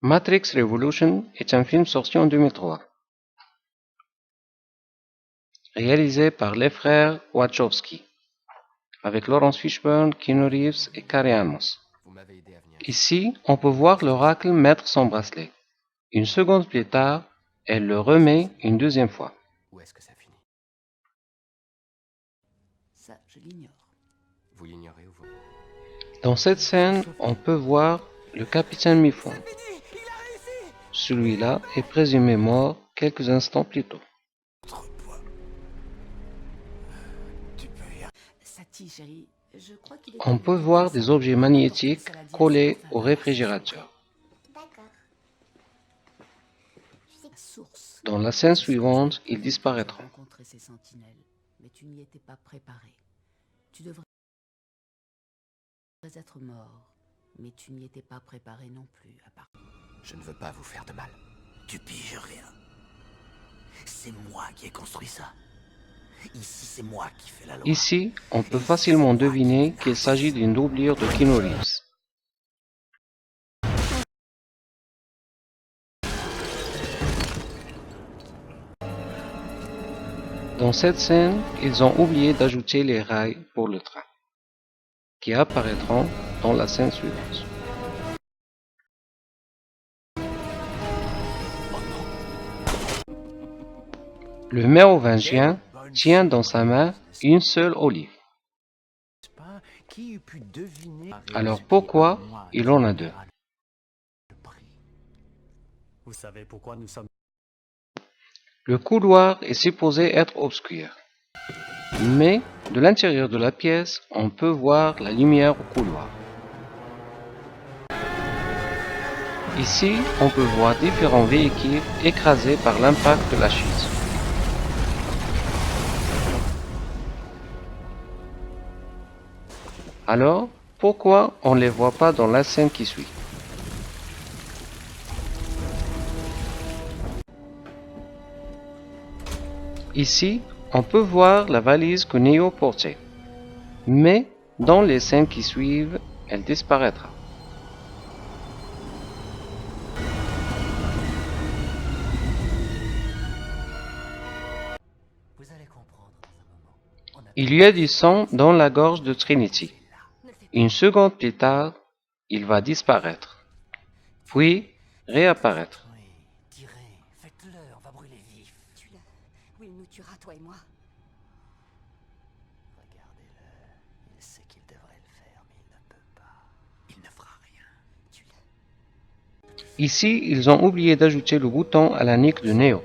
Matrix Revolution est un film sorti en 2003, réalisé par les frères Wachowski, avec Laurence Fishburne, Keanu Reeves et Carrie Ann Moss. Ici, on peut voir l'oracle mettre son bracelet. Une seconde plus tard, elle le remet une deuxième fois. Où est-ce que ça finit? Ça, je l'ignore. Vous l'ignorez ou vous? Dans cette scène, on peut voir le capitaine Mifune. Celui-là est présumé mort quelques instants plus tôt. Satie, chérie, je crois qu'il est On peut voir des objets magnétiques collés au réfrigérateur. source. Dans la scène suivante, ils disparaîtront. Rencontrer ces sentinelles, mais tu n'y étais pas préparé. Tu devrais être mort, mais tu n'y étais pas préparé non plus, à part. Je ne veux pas vous faire de mal. Tu piges rien. C'est moi qui ai construit ça. Ici, c'est moi qui fais la loi. Ici, on peut facilement deviner qu'il s'agit d'une doublure de Keanu Reeves. Dans cette scène, ils ont oublié d'ajouter les rails pour le train, qui apparaîtront dans la scène suivante. Le mérovingien tient dans sa main une seule olive. Alors pourquoi il en a deux? Vous savez pourquoi nous sommes... Le couloir est supposé être obscur, mais de l'intérieur de la pièce, on peut voir la lumière au couloir. Ici, on peut voir différents véhicules écrasés par l'impact de la chute. Alors, pourquoi on ne les voit pas dans la scène qui suit? Ici, on peut voir la valise que Neo portait, mais dans les scènes qui suivent, elle disparaîtra. Vous allez comprendre dans un moment. Il y a du sang dans la gorge de Trinity. Une seconde plus tard, il va disparaître, puis réapparaître. Oui, tirez, faites-le, on va brûler vif. Tue-le, ou il nous tuera, toi et moi. Regardez-le, il sait qu'il devrait le faire, mais il ne peut pas. Il ne fera rien. Tue-le. Ici, ils ont oublié d'ajouter le bouton à la nuque de Neo.